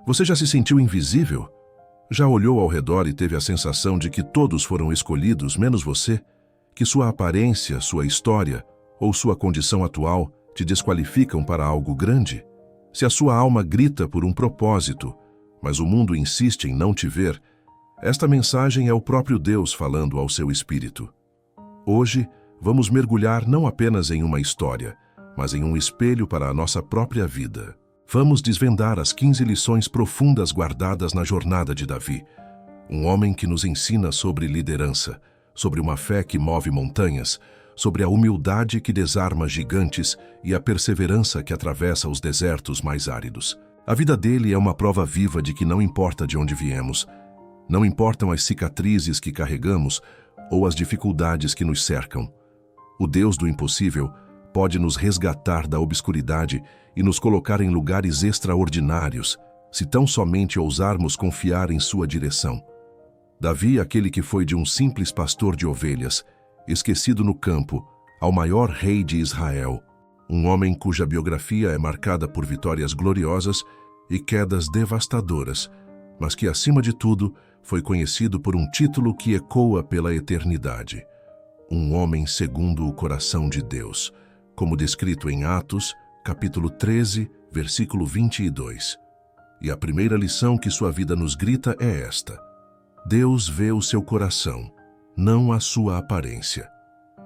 Você já se sentiu invisível? Já olhou ao redor e teve a sensação de que todos foram escolhidos, menos você? Que sua aparência, sua história ou sua condição atual te desqualificam para algo grande? Se a sua alma grita por um propósito, mas o mundo insiste em não te ver, esta mensagem é o próprio Deus falando ao seu espírito. Hoje, vamos mergulhar não apenas em uma história, mas em um espelho para a nossa própria vida. Vamos desvendar as 15 lições profundas guardadas na jornada de Davi, um homem que nos ensina sobre liderança, sobre uma fé que move montanhas, sobre a humildade que desarma gigantes e a perseverança que atravessa os desertos mais áridos. A vida dele é uma prova viva de que não importa de onde viemos, não importam as cicatrizes que carregamos ou as dificuldades que nos cercam. O Deus do impossível pode nos resgatar da obscuridade e nos colocar em lugares extraordinários, se tão somente ousarmos confiar em sua direção. Davi, aquele que foi de um simples pastor de ovelhas, esquecido no campo, ao maior rei de Israel, um homem cuja biografia é marcada por vitórias gloriosas e quedas devastadoras, mas que, acima de tudo, foi conhecido por um título que ecoa pela eternidade. Um homem segundo o coração de Deus, como descrito em Atos, capítulo 13, versículo 22. E a primeira lição que sua vida nos grita é esta: Deus vê o seu coração, não a sua aparência.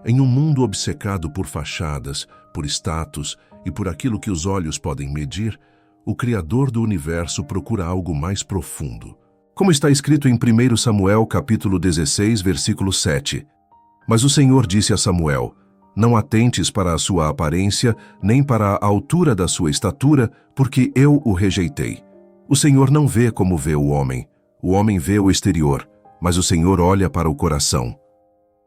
Em um mundo obcecado por fachadas, por status e por aquilo que os olhos podem medir, o Criador do universo procura algo mais profundo. Como está escrito em 1 Samuel, capítulo 16, versículo 7. Mas o Senhor disse a Samuel: Não atentes para a sua aparência, nem para a altura da sua estatura, porque eu o rejeitei. O Senhor não vê como vê o homem vê o exterior, mas o Senhor olha para o coração.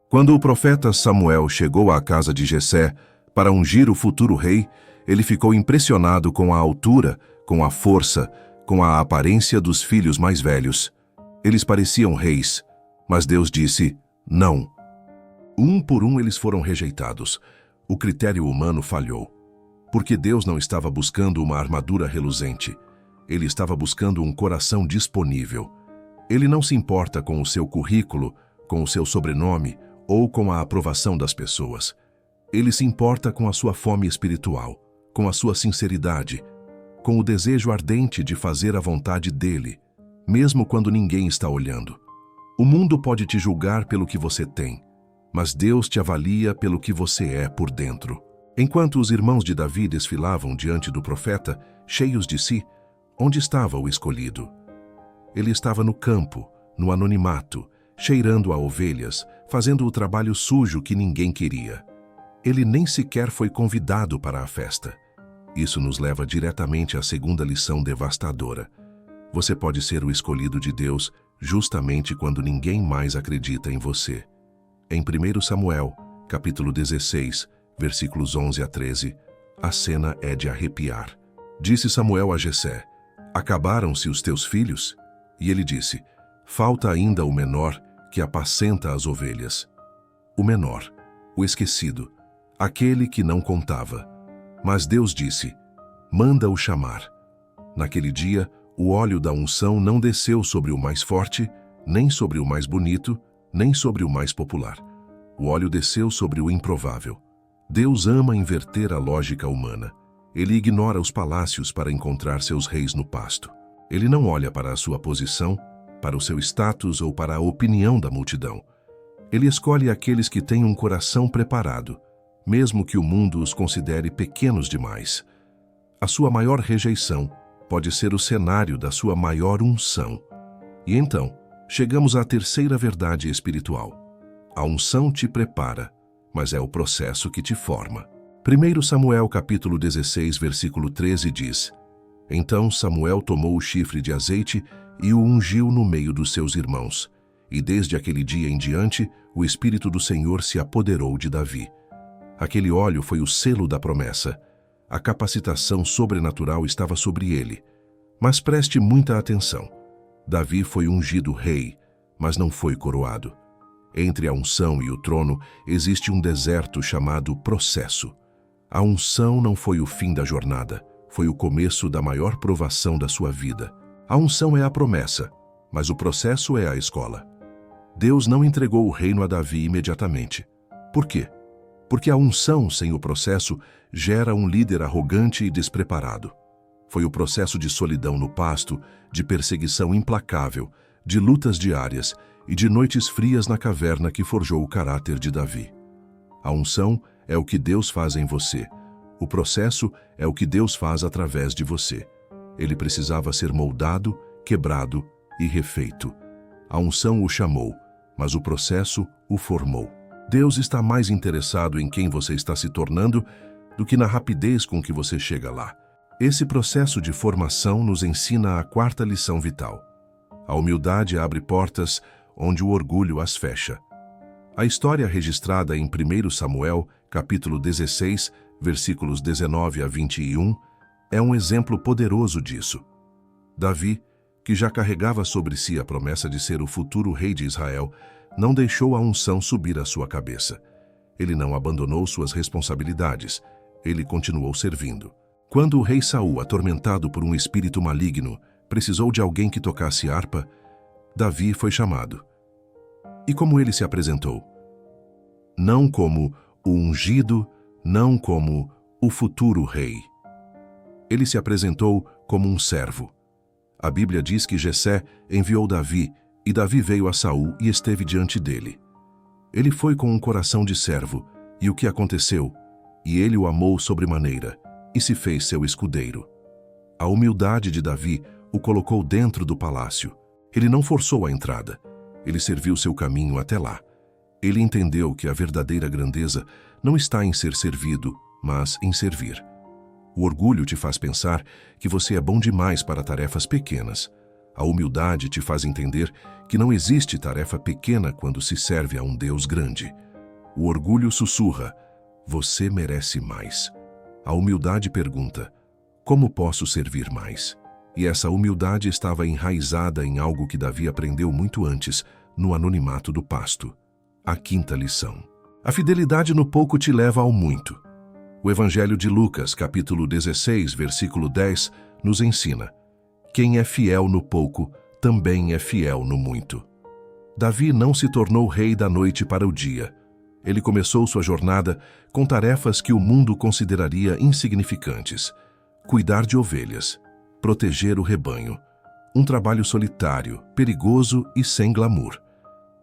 Quando o profeta Samuel chegou à casa de Jessé para ungir o futuro rei, ele ficou impressionado com a altura, com a força, com a aparência dos filhos mais velhos. Eles pareciam reis, mas Deus disse: não. Um por um eles foram rejeitados. O critério humano falhou. Porque Deus não estava buscando uma armadura reluzente. Ele estava buscando um coração disponível. Ele não se importa com o seu currículo, com o seu sobrenome ou com a aprovação das pessoas. Ele se importa com a sua fome espiritual, com a sua sinceridade, com o desejo ardente de fazer a vontade dele, mesmo quando ninguém está olhando. O mundo pode te julgar pelo que você tem, mas Deus te avalia pelo que você é por dentro. Enquanto os irmãos de Davi desfilavam diante do profeta, cheios de si, onde estava o escolhido? Ele estava no campo, no anonimato, cheirando a ovelhas, fazendo o trabalho sujo que ninguém queria. Ele nem sequer foi convidado para a festa. Isso nos leva diretamente à segunda lição devastadora. Você pode ser o escolhido de Deus justamente quando ninguém mais acredita em você. Em 1 Samuel, capítulo 16, versículos 11 a 13, a cena é de arrepiar. Disse Samuel a Jessé: Acabaram-se os teus filhos? E ele disse: Falta ainda o menor, que apacenta as ovelhas. O menor, o esquecido, aquele que não contava. Mas Deus disse: Manda-o chamar. Naquele dia, o óleo da unção não desceu sobre o mais forte, nem sobre o mais bonito, nem sobre o mais popular. O óleo desceu sobre o improvável. Deus ama inverter a lógica humana. Ele ignora os palácios para encontrar seus reis no pasto. Ele não olha para a sua posição, para o seu status ou para a opinião da multidão. Ele escolhe aqueles que têm um coração preparado, mesmo que o mundo os considere pequenos demais. A sua maior rejeição pode ser o cenário da sua maior unção. E então, chegamos à terceira verdade espiritual. A unção te prepara, mas é o processo que te forma. 1 Samuel capítulo 16, versículo 13 diz: Então Samuel tomou o chifre de azeite e o ungiu no meio dos seus irmãos. E desde aquele dia em diante, o Espírito do Senhor se apoderou de Davi. Aquele óleo foi o selo da promessa. A capacitação sobrenatural estava sobre ele. Mas preste muita atenção. Davi foi ungido rei, mas não foi coroado. Entre a unção e o trono existe um deserto chamado processo. A unção não foi o fim da jornada, foi o começo da maior provação da sua vida. A unção é a promessa, mas o processo é a escola. Deus não entregou o reino a Davi imediatamente. Por quê? Porque a unção sem o processo gera um líder arrogante e despreparado. Foi o processo de solidão no pasto, de perseguição implacável, de lutas diárias e de noites frias na caverna que forjou o caráter de Davi. A unção é o que Deus faz em você. O processo é o que Deus faz através de você. Ele precisava ser moldado, quebrado e refeito. A unção o chamou, mas o processo o formou. Deus está mais interessado em quem você está se tornando do que na rapidez com que você chega lá. Esse processo de formação nos ensina a quarta lição vital. A humildade abre portas onde o orgulho as fecha. A história registrada em 1 Samuel, capítulo 16, versículos 19 a 21, é um exemplo poderoso disso. Davi, que já carregava sobre si a promessa de ser o futuro rei de Israel, não deixou a unção subir à sua cabeça. Ele não abandonou suas responsabilidades. Ele continuou servindo. Quando o rei Saul, atormentado por um espírito maligno, precisou de alguém que tocasse harpa, Davi foi chamado. E como ele se apresentou? Não como o ungido, não como o futuro rei. Ele se apresentou como um servo. A Bíblia diz que Jessé enviou Davi, e Davi veio a Saul e esteve diante dele. Ele foi com um coração de servo, e o que aconteceu? E ele o amou sobremaneira, e se fez seu escudeiro. A humildade de Davi o colocou dentro do palácio. Ele não forçou a entrada. Ele serviu seu caminho até lá. Ele entendeu que a verdadeira grandeza não está em ser servido, mas em servir. O orgulho te faz pensar que você é bom demais para tarefas pequenas. A humildade te faz entender que não existe tarefa pequena quando se serve a um Deus grande. O orgulho sussurra: você merece mais. A humildade pergunta: como posso servir mais? E essa humildade estava enraizada em algo que Davi aprendeu muito antes, no anonimato do pasto. A quinta lição. A fidelidade no pouco te leva ao muito. O Evangelho de Lucas, capítulo 16, versículo 10, nos ensina: quem é fiel no pouco, também é fiel no muito. Davi não se tornou rei da noite para o dia. Ele começou sua jornada com tarefas que o mundo consideraria insignificantes: cuidar de ovelhas, proteger o rebanho. Um trabalho solitário, perigoso e sem glamour.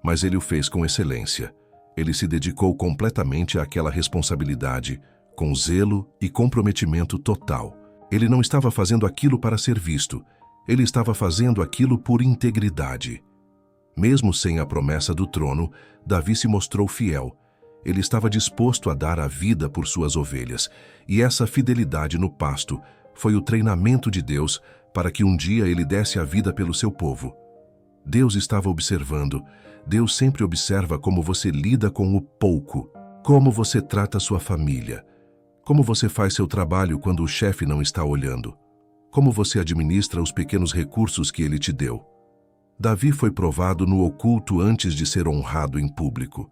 Mas ele o fez com excelência. Ele se dedicou completamente àquela responsabilidade, com zelo e comprometimento total. Ele não estava fazendo aquilo para ser visto. Ele estava fazendo aquilo por integridade. Mesmo sem a promessa do trono, Davi se mostrou fiel. Ele estava disposto a dar a vida por suas ovelhas, e essa fidelidade no pasto foi o treinamento de Deus para que um dia ele desse a vida pelo seu povo. Deus estava observando. Deus sempre observa como você lida com o pouco, como você trata sua família, como você faz seu trabalho quando o chefe não está olhando, como você administra os pequenos recursos que ele te deu. Davi foi provado no oculto antes de ser honrado em público.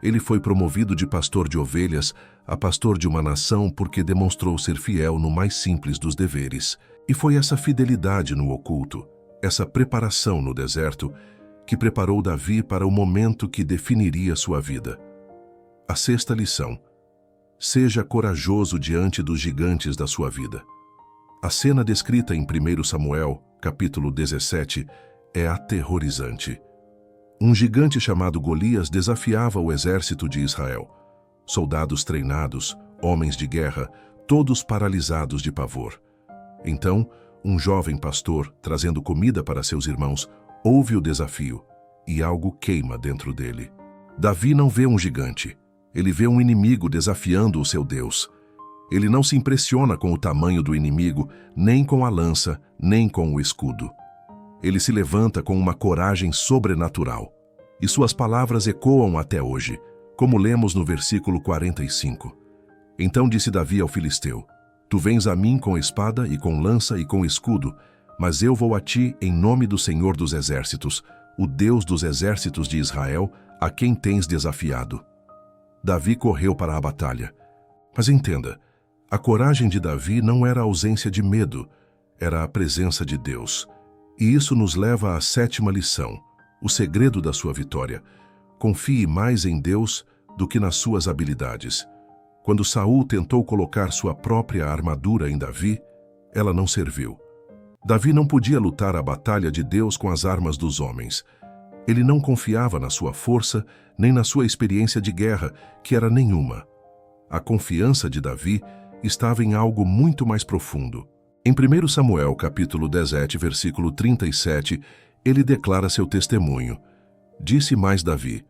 Ele foi promovido de pastor de ovelhas a pastor de uma nação porque demonstrou ser fiel no mais simples dos deveres. E foi essa fidelidade no oculto, essa preparação no deserto, que preparou Davi para o momento que definiria sua vida. A sexta lição: seja corajoso diante dos gigantes da sua vida. A cena descrita em 1 Samuel, capítulo 17, é aterrorizante. Um gigante chamado Golias desafiava o exército de Israel. Soldados treinados, homens de guerra, todos paralisados de pavor. Então, um jovem pastor, trazendo comida para seus irmãos, ouve o desafio, e algo queima dentro dele. Davi não vê um gigante. Ele vê um inimigo desafiando o seu Deus. Ele não se impressiona com o tamanho do inimigo, nem com a lança, nem com o escudo. Ele se levanta com uma coragem sobrenatural. E suas palavras ecoam até hoje, como lemos no versículo 45. Então disse Davi ao filisteu: tu vens a mim com espada e com lança e com escudo, mas eu vou a ti em nome do Senhor dos Exércitos, o Deus dos exércitos de Israel, a quem tens desafiado. Davi correu para a batalha. Mas entenda, a coragem de Davi não era a ausência de medo, era a presença de Deus. E isso nos leva à sétima lição, o segredo da sua vitória. Confie mais em Deus do que nas suas habilidades. Quando Saul tentou colocar sua própria armadura em Davi, ela não serviu. Davi não podia lutar a batalha de Deus com as armas dos homens. Ele não confiava na sua força, nem na sua experiência de guerra, que era nenhuma. A confiança de Davi estava em algo muito mais profundo. Em 1 Samuel, capítulo 17, versículo 37, ele declara seu testemunho. Disse mais Davi: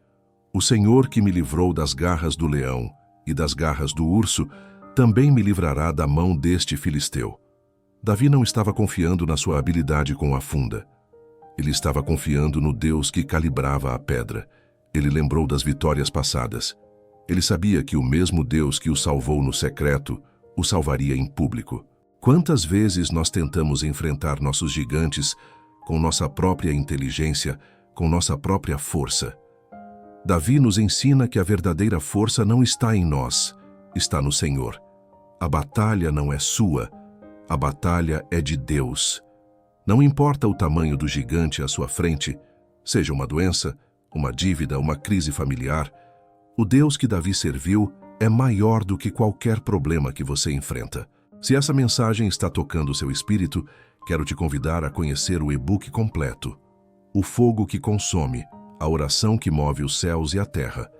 O Senhor que me livrou das garras do leão e das garras do urso, também me livrará da mão deste filisteu. Davi não estava confiando na sua habilidade com a funda. Ele estava confiando no Deus que calibrava a pedra. Ele lembrou das vitórias passadas. Ele sabia que o mesmo Deus que o salvou no secreto o salvaria em público. Quantas vezes nós tentamos enfrentar nossos gigantes com nossa própria inteligência, com nossa própria força? Davi nos ensina que a verdadeira força não está em nós, está no Senhor. A batalha não é sua, a batalha é de Deus. Não importa o tamanho do gigante à sua frente, seja uma doença, uma dívida, uma crise familiar, o Deus que Davi serviu é maior do que qualquer problema que você enfrenta. Se essa mensagem está tocando o seu espírito, quero te convidar a conhecer o e-book completo, O Fogo que Consome, a oração que move os céus e a terra.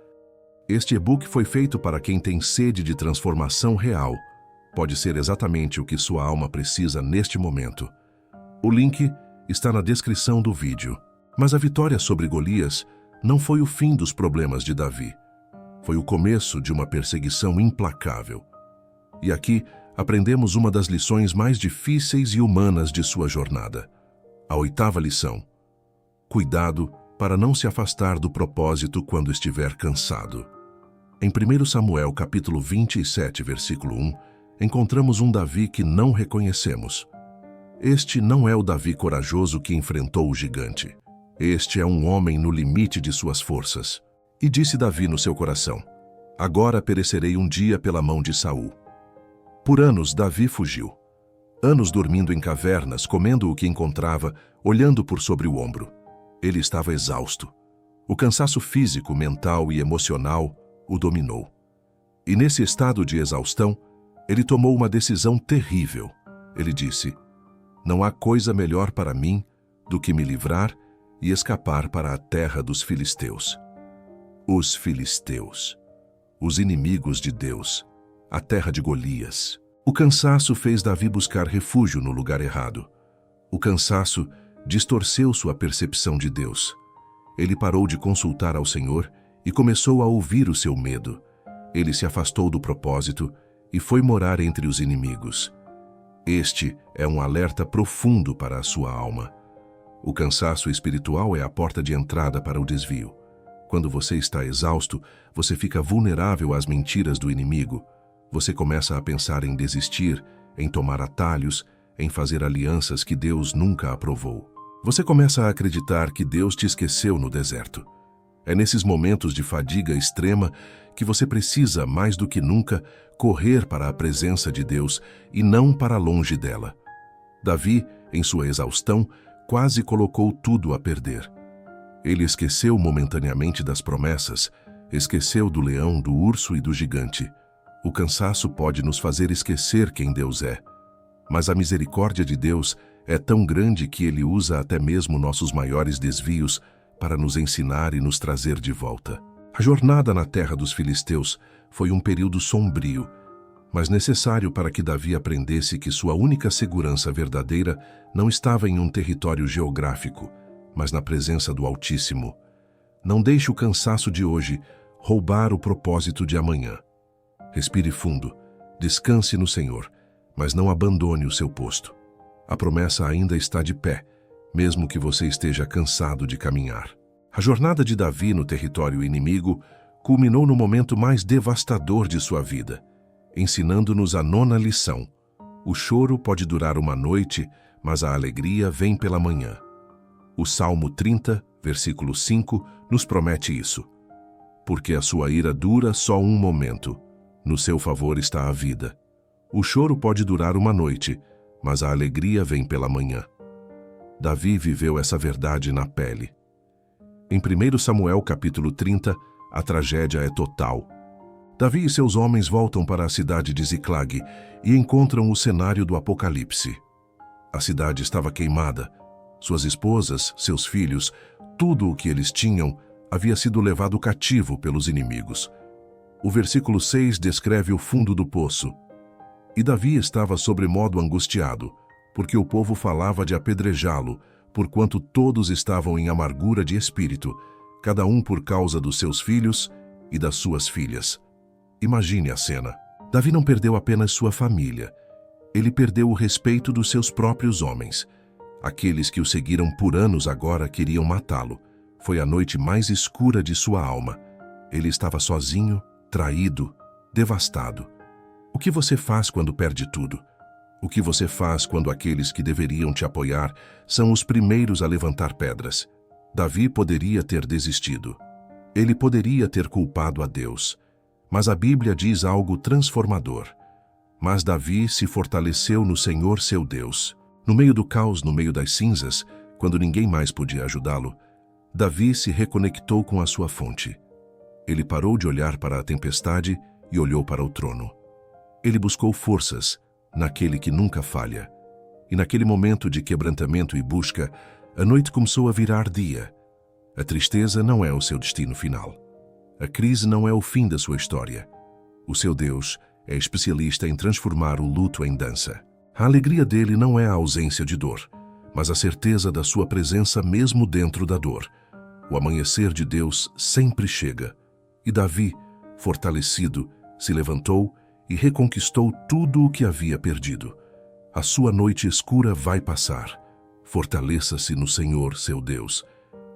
Este e-book foi feito para quem tem sede de transformação real. Pode ser exatamente o que sua alma precisa neste momento. O link está na descrição do vídeo. Mas a vitória sobre Golias não foi o fim dos problemas de Davi. Foi o começo de uma perseguição implacável. E aqui aprendemos uma das lições mais difíceis e humanas de sua jornada. A oitava lição: cuidado para não se afastar do propósito quando estiver cansado. Em 1 Samuel, capítulo 27, versículo 1, encontramos um Davi que não reconhecemos. Este não é o Davi corajoso que enfrentou o gigante. Este é um homem no limite de suas forças. E disse Davi no seu coração: agora perecerei um dia pela mão de Saul. Por anos Davi fugiu. Anos dormindo em cavernas, comendo o que encontrava, olhando por sobre o ombro. Ele estava exausto. O cansaço físico, mental e emocional o dominou. E nesse estado de exaustão, ele tomou uma decisão terrível. Ele disse: não há coisa melhor para mim do que me livrar e escapar para a terra dos filisteus. Os filisteus, os inimigos de Deus, a terra de Golias. O cansaço fez Davi buscar refúgio no lugar errado. O cansaço distorceu sua percepção de Deus. Ele parou de consultar ao Senhor e começou a ouvir o seu medo. Ele se afastou do propósito e foi morar entre os inimigos. Este é um alerta profundo para a sua alma. O cansaço espiritual é a porta de entrada para o desvio. Quando você está exausto, você fica vulnerável às mentiras do inimigo. Você começa a pensar em desistir, em tomar atalhos, em fazer alianças que Deus nunca aprovou. Você começa a acreditar que Deus te esqueceu no deserto. É nesses momentos de fadiga extrema que você precisa, mais do que nunca, correr para a presença de Deus e não para longe dela. Davi, em sua exaustão, quase colocou tudo a perder. Ele esqueceu momentaneamente das promessas, esqueceu do leão, do urso e do gigante. O cansaço pode nos fazer esquecer quem Deus é. Mas a misericórdia de Deus é tão grande que Ele usa até mesmo nossos maiores desvios para nos ensinar e nos trazer de volta. A jornada na terra dos filisteus foi um período sombrio, mas necessário para que Davi aprendesse que sua única segurança verdadeira não estava em um território geográfico, mas na presença do Altíssimo. Não deixe o cansaço de hoje roubar o propósito de amanhã. Respire fundo, descanse no Senhor, mas não abandone o seu posto. A promessa ainda está de pé, mesmo que você esteja cansado de caminhar. A jornada de Davi no território inimigo culminou no momento mais devastador de sua vida, ensinando-nos a nona lição: o choro pode durar uma noite, mas a alegria vem pela manhã. O Salmo 30, versículo 5, nos promete isso. Porque a sua ira dura só um momento, no seu favor está a vida. O choro pode durar uma noite, mas a alegria vem pela manhã. Davi viveu essa verdade na pele. Em 1 Samuel capítulo 30, a tragédia é total. Davi e seus homens voltam para a cidade de Ziclag e encontram o cenário do Apocalipse. A cidade estava queimada. Suas esposas, seus filhos, tudo o que eles tinham havia sido levado cativo pelos inimigos. O versículo 6 descreve o fundo do poço. E Davi estava sobremodo angustiado, porque o povo falava de apedrejá-lo, porquanto todos estavam em amargura de espírito, cada um por causa dos seus filhos e das suas filhas. Imagine a cena. Davi não perdeu apenas sua família. Ele perdeu o respeito dos seus próprios homens. Aqueles que o seguiram por anos agora queriam matá-lo. Foi a noite mais escura de sua alma. Ele estava sozinho, traído, devastado. O que você faz quando perde tudo? O que você faz quando aqueles que deveriam te apoiar são os primeiros a levantar pedras? Davi poderia ter desistido. Ele poderia ter culpado a Deus. Mas a Bíblia diz algo transformador. Mas Davi se fortaleceu no Senhor seu Deus. No meio do caos, no meio das cinzas, quando ninguém mais podia ajudá-lo, Davi se reconectou com a sua fonte. Ele parou de olhar para a tempestade e olhou para o trono. Ele buscou forças naquele que nunca falha. E naquele momento de quebrantamento e busca, a noite começou a virar dia. A tristeza não é o seu destino final. A crise não é o fim da sua história. O seu Deus é especialista em transformar o luto em dança. A alegria dele não é a ausência de dor, mas a certeza da sua presença mesmo dentro da dor. O amanhecer de Deus sempre chega. E Davi, fortalecido, se levantou e reconquistou tudo o que havia perdido. A sua noite escura vai passar. Fortaleça-se no Senhor, seu Deus.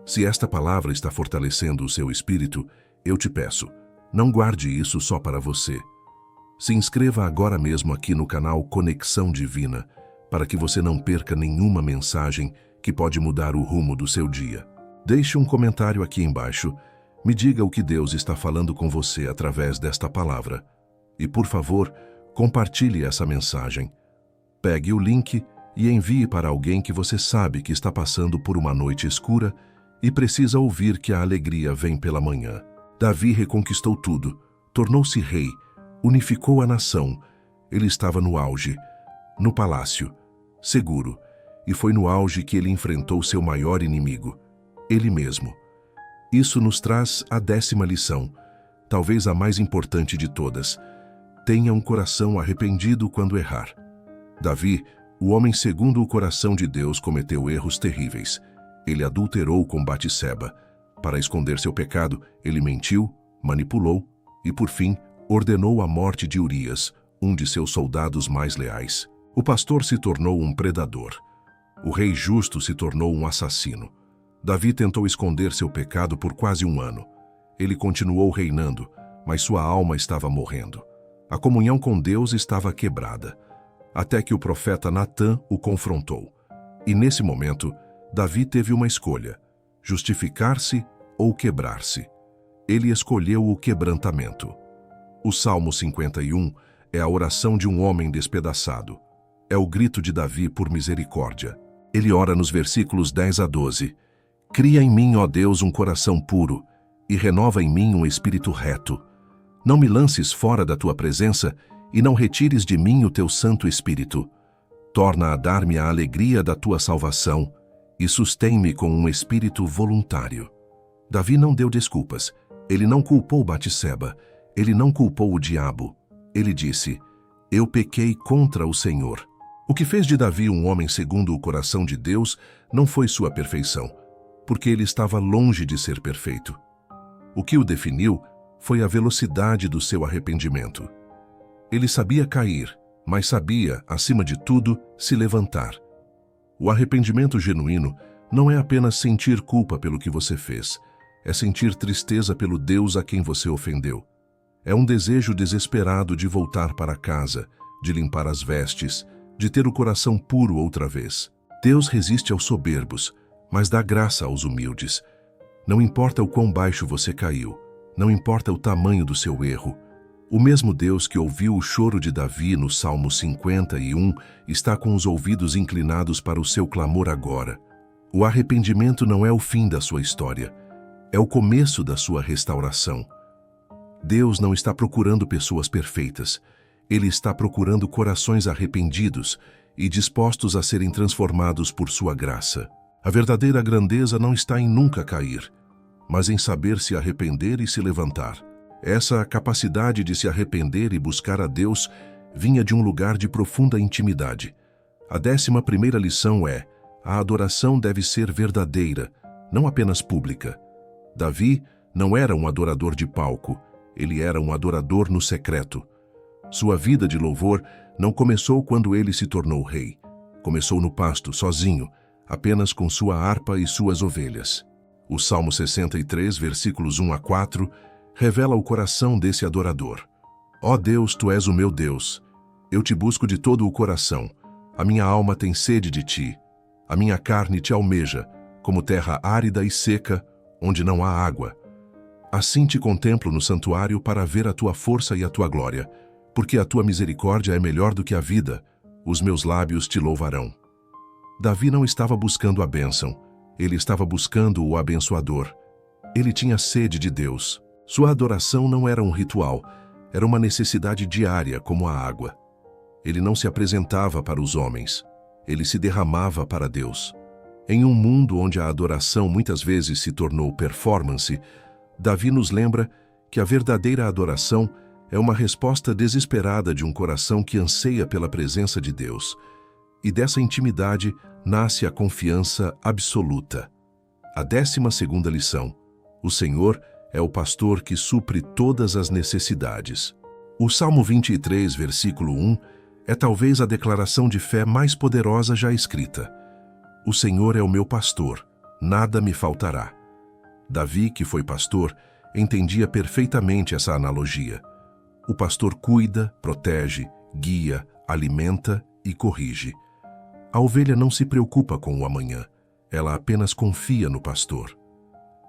Se esta palavra está fortalecendo o seu espírito, eu te peço, não guarde isso só para você. Se inscreva agora mesmo aqui no canal Conexão Divina, para que você não perca nenhuma mensagem que pode mudar o rumo do seu dia. Deixe um comentário aqui embaixo. Me diga o que Deus está falando com você através desta palavra. E, por favor, compartilhe essa mensagem. Pegue o link e envie para alguém que você sabe que está passando por uma noite escura e precisa ouvir que a alegria vem pela manhã. Davi reconquistou tudo, tornou-se rei, unificou a nação. Ele estava no auge, no palácio, seguro, e foi no auge que ele enfrentou seu maior inimigo, ele mesmo. Isso nos traz a 10ª lição, talvez a mais importante de todas. Tenha um coração arrependido quando errar. Davi, o homem segundo o coração de Deus, cometeu erros terríveis. Ele adulterou com Batseba. Para esconder seu pecado, ele mentiu, manipulou e, por fim, ordenou a morte de Urias, um de seus soldados mais leais. O pastor se tornou um predador. O rei justo se tornou um assassino. Davi tentou esconder seu pecado por quase um ano. Ele continuou reinando, mas sua alma estava morrendo. A comunhão com Deus estava quebrada, até que o profeta Natã o confrontou. E nesse momento, Davi teve uma escolha: justificar-se ou quebrar-se. Ele escolheu o quebrantamento. O Salmo 51 é a oração de um homem despedaçado. É o grito de Davi por misericórdia. Ele ora nos versículos 10 a 12. Cria em mim, ó Deus, um coração puro, e renova em mim um espírito reto. Não me lances fora da tua presença, e não retires de mim o teu Santo Espírito. Torna a dar-me a alegria da tua salvação, e sustém-me com um espírito voluntário. Davi não deu desculpas. Ele não culpou Batseba. Ele não culpou o diabo. Ele disse: eu pequei contra o Senhor. O que fez de Davi um homem segundo o coração de Deus não foi sua perfeição, porque ele estava longe de ser perfeito. O que o definiu foi a velocidade do seu arrependimento. Ele sabia cair, mas sabia, acima de tudo, se levantar. O arrependimento genuíno não é apenas sentir culpa pelo que você fez, é sentir tristeza pelo Deus a quem você ofendeu. É um desejo desesperado de voltar para casa, de limpar as vestes, de ter o coração puro outra vez. Deus resiste aos soberbos, mas dá graça aos humildes. Não importa o quão baixo você caiu, não importa o tamanho do seu erro, o mesmo Deus que ouviu o choro de Davi no Salmo 51 está com os ouvidos inclinados para o seu clamor agora. O arrependimento não é o fim da sua história, é o começo da sua restauração. Deus não está procurando pessoas perfeitas, Ele está procurando corações arrependidos e dispostos a serem transformados por sua graça. A verdadeira grandeza não está em nunca cair, mas em saber se arrepender e se levantar. Essa capacidade de se arrepender e buscar a Deus vinha de um lugar de profunda intimidade. A 11ª lição é: a adoração deve ser verdadeira, não apenas pública. Davi não era um adorador de palco, ele era um adorador no secreto. Sua vida de louvor não começou quando ele se tornou rei. Começou no pasto, sozinho, apenas com sua harpa e suas ovelhas. O Salmo 63, versículos 1 a 4, revela o coração desse adorador. Ó Deus, Tu és o meu Deus. Eu te busco de todo o coração. A minha alma tem sede de Ti. A minha carne te almeja, como terra árida e seca, onde não há água. Assim te contemplo no santuário para ver a Tua força e a Tua glória, porque a Tua misericórdia é melhor do que a vida. Os meus lábios te louvarão. Davi não estava buscando a bênção, ele estava buscando o abençoador. Ele tinha sede de Deus. Sua adoração não era um ritual, era uma necessidade diária como a água. Ele não se apresentava para os homens, ele se derramava para Deus. Em um mundo onde a adoração muitas vezes se tornou performance, Davi nos lembra que a verdadeira adoração é uma resposta desesperada de um coração que anseia pela presença de Deus. E dessa intimidade nasce a confiança absoluta. A 12ª lição: o Senhor é o pastor que supre todas as necessidades. O Salmo 23, versículo 1, é talvez a declaração de fé mais poderosa já escrita. O Senhor é o meu pastor, nada me faltará. Davi, que foi pastor, entendia perfeitamente essa analogia. O pastor cuida, protege, guia, alimenta e corrige. A ovelha não se preocupa com o amanhã, ela apenas confia no pastor.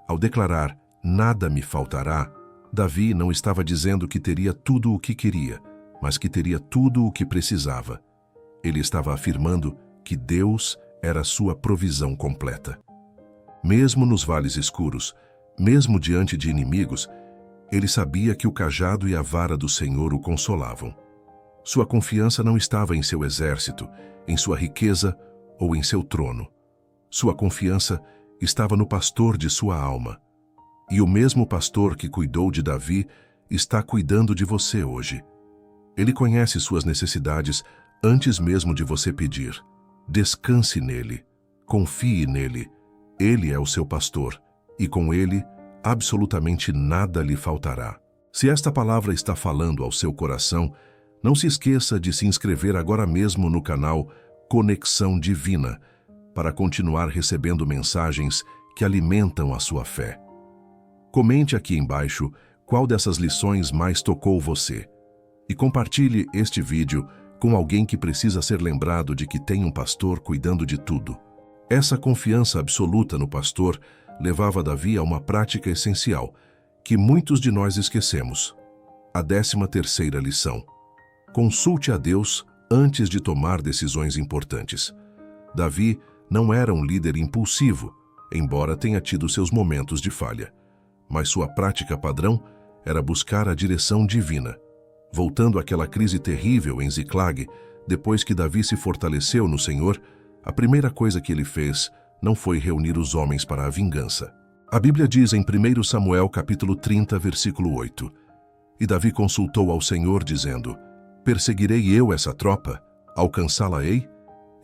Ao declarar, nada me faltará, Davi não estava dizendo que teria tudo o que queria, mas que teria tudo o que precisava. Ele estava afirmando que Deus era sua provisão completa. Mesmo nos vales escuros, mesmo diante de inimigos, ele sabia que o cajado e a vara do Senhor o consolavam. Sua confiança não estava em seu exército, em sua riqueza ou em seu trono. Sua confiança estava no pastor de sua alma. E o mesmo pastor que cuidou de Davi está cuidando de você hoje. Ele conhece suas necessidades antes mesmo de você pedir. Descanse nele, confie nele. Ele é o seu pastor, e com ele, absolutamente nada lhe faltará. Se esta palavra está falando ao seu coração, não se esqueça de se inscrever agora mesmo no canal Conexão Divina, para continuar recebendo mensagens que alimentam a sua fé. Comente aqui embaixo qual dessas lições mais tocou você. E compartilhe este vídeo com alguém que precisa ser lembrado de que tem um pastor cuidando de tudo. Essa confiança absoluta no pastor levava Davi a uma prática essencial, que muitos de nós esquecemos. A 13ª lição: consulte a Deus antes de tomar decisões importantes. Davi não era um líder impulsivo, embora tenha tido seus momentos de falha. Mas sua prática padrão era buscar a direção divina. Voltando àquela crise terrível em Ziclag, depois que Davi se fortaleceu no Senhor, a primeira coisa que ele fez não foi reunir os homens para a vingança. A Bíblia diz em 1 Samuel capítulo 30, versículo 8: E Davi consultou ao Senhor, dizendo: Perseguirei eu essa tropa? Alcançá-la-ei?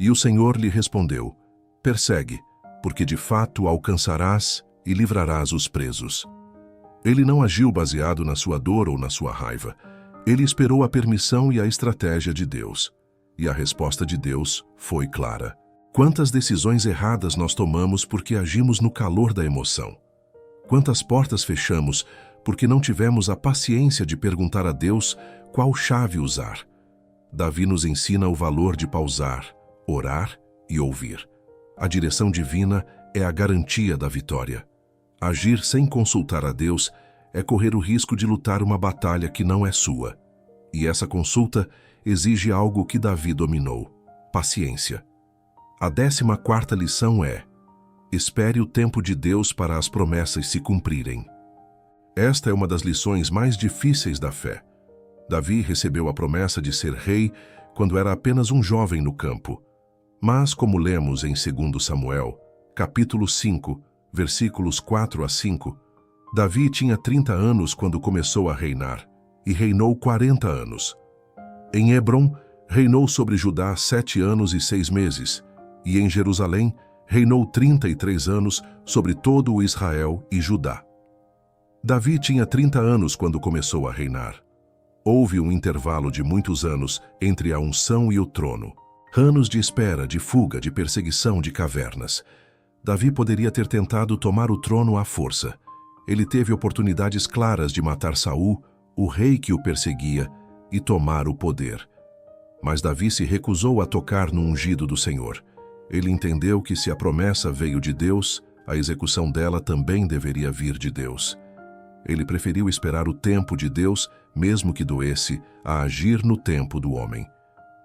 E o Senhor lhe respondeu: Persegue, porque de fato alcançarás e livrarás os presos. Ele não agiu baseado na sua dor ou na sua raiva. Ele esperou a permissão e a estratégia de Deus. E a resposta de Deus foi clara. Quantas decisões erradas nós tomamos porque agimos no calor da emoção? Quantas portas fechamos porque não tivemos a paciência de perguntar a Deus qual chave usar? Davi nos ensina o valor de pausar, orar e ouvir. A direção divina é a garantia da vitória. Agir sem consultar a Deus é correr o risco de lutar uma batalha que não é sua. E essa consulta exige algo que Davi dominou: paciência. A 14ª lição é: Espere o tempo de Deus para as promessas se cumprirem. Esta é uma das lições mais difíceis da fé. Davi recebeu a promessa de ser rei quando era apenas um jovem no campo. Mas, como lemos em 2 Samuel, capítulo 5, versículos 4 a 5, Davi tinha 30 anos quando começou a reinar, e reinou 40 anos. Em Hebrom, reinou sobre Judá 7 anos e 6 meses, e em Jerusalém, reinou 33 anos sobre todo o Israel e Judá. Davi tinha 30 anos quando começou a reinar. Houve um intervalo de muitos anos entre a unção e o trono. Anos de espera, de fuga, de perseguição, de cavernas. Davi poderia ter tentado tomar o trono à força. Ele teve oportunidades claras de matar Saul, o rei que o perseguia, e tomar o poder. Mas Davi se recusou a tocar no ungido do Senhor. Ele entendeu que se a promessa veio de Deus, a execução dela também deveria vir de Deus. Ele preferiu esperar o tempo de Deus, mesmo que doesse, a agir no tempo do homem.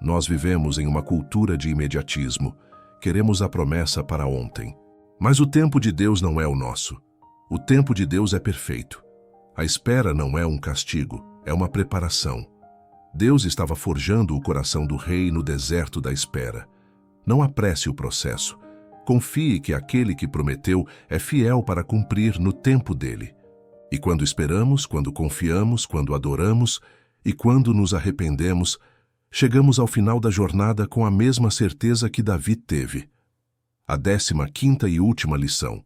Nós vivemos em uma cultura de imediatismo. Queremos a promessa para ontem. Mas o tempo de Deus não é o nosso. O tempo de Deus é perfeito. A espera não é um castigo, é uma preparação. Deus estava forjando o coração do rei no deserto da espera. Não apresse o processo. Confie que aquele que prometeu é fiel para cumprir no tempo dele. E quando esperamos, quando confiamos, quando adoramos e quando nos arrependemos, chegamos ao final da jornada com a mesma certeza que Davi teve. A 15ª e última lição.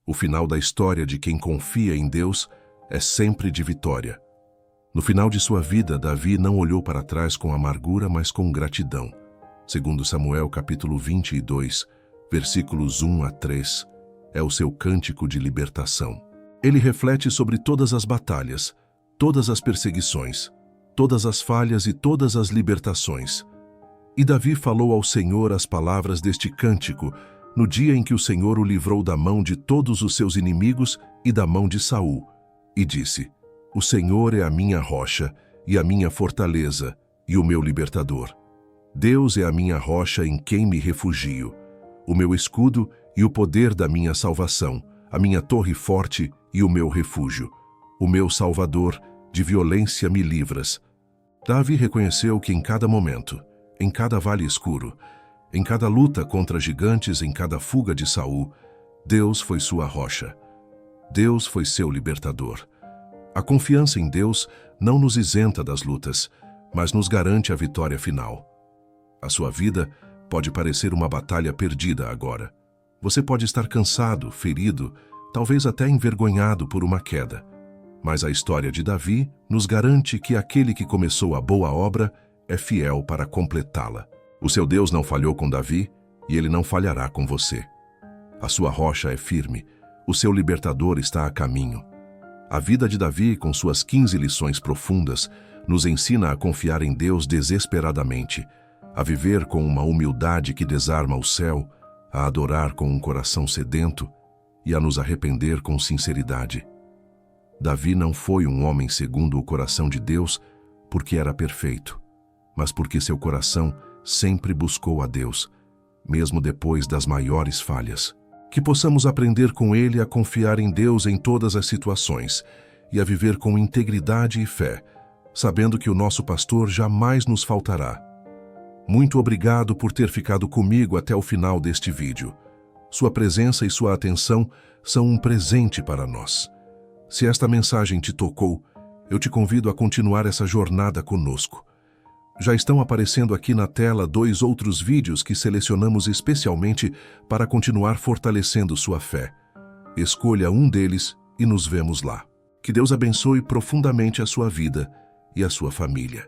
O final da história de quem confia em Deus é sempre de vitória. No final de sua vida, Davi não olhou para trás com amargura, mas com gratidão. 2 Samuel capítulo 22, versículos 1 a 3, é o seu cântico de libertação. Ele reflete sobre todas as batalhas, todas as perseguições, todas as falhas e todas as libertações. E Davi falou ao Senhor as palavras deste cântico no dia em que o Senhor o livrou da mão de todos os seus inimigos e da mão de Saul, e disse: O Senhor é a minha rocha e a minha fortaleza e o meu libertador. Deus é a minha rocha em quem me refugio, o meu escudo e o poder da minha salvação, a minha torre forte e o meu refúgio. O meu Salvador, de violência me livras. Davi reconheceu que em cada momento, em cada vale escuro, em cada luta contra gigantes, em cada fuga de Saul, Deus foi sua rocha. Deus foi seu libertador. A confiança em Deus não nos isenta das lutas, mas nos garante a vitória final. A sua vida pode parecer uma batalha perdida agora. Você pode estar cansado, ferido, talvez até envergonhado por uma queda. Mas a história de Davi nos garante que aquele que começou a boa obra é fiel para completá-la. O seu Deus não falhou com Davi e ele não falhará com você. A sua rocha é firme, o seu libertador está a caminho. A vida de Davi, com suas 15 lições profundas, nos ensina a confiar em Deus desesperadamente, a viver com uma humildade que desarma o céu, a adorar com um coração sedento e a nos arrepender com sinceridade. Davi não foi um homem segundo o coração de Deus porque era perfeito, mas porque seu coração sempre buscou a Deus, mesmo depois das maiores falhas. Que possamos aprender com ele a confiar em Deus em todas as situações e a viver com integridade e fé, sabendo que o nosso pastor jamais nos faltará. Muito obrigado por ter ficado comigo até o final deste vídeo. Sua presença e sua atenção são um presente para nós. Se esta mensagem te tocou, eu te convido a continuar essa jornada conosco. Já estão aparecendo aqui na tela 2 outros vídeos que selecionamos especialmente para continuar fortalecendo sua fé. Escolha um deles e nos vemos lá. Que Deus abençoe profundamente a sua vida e a sua família.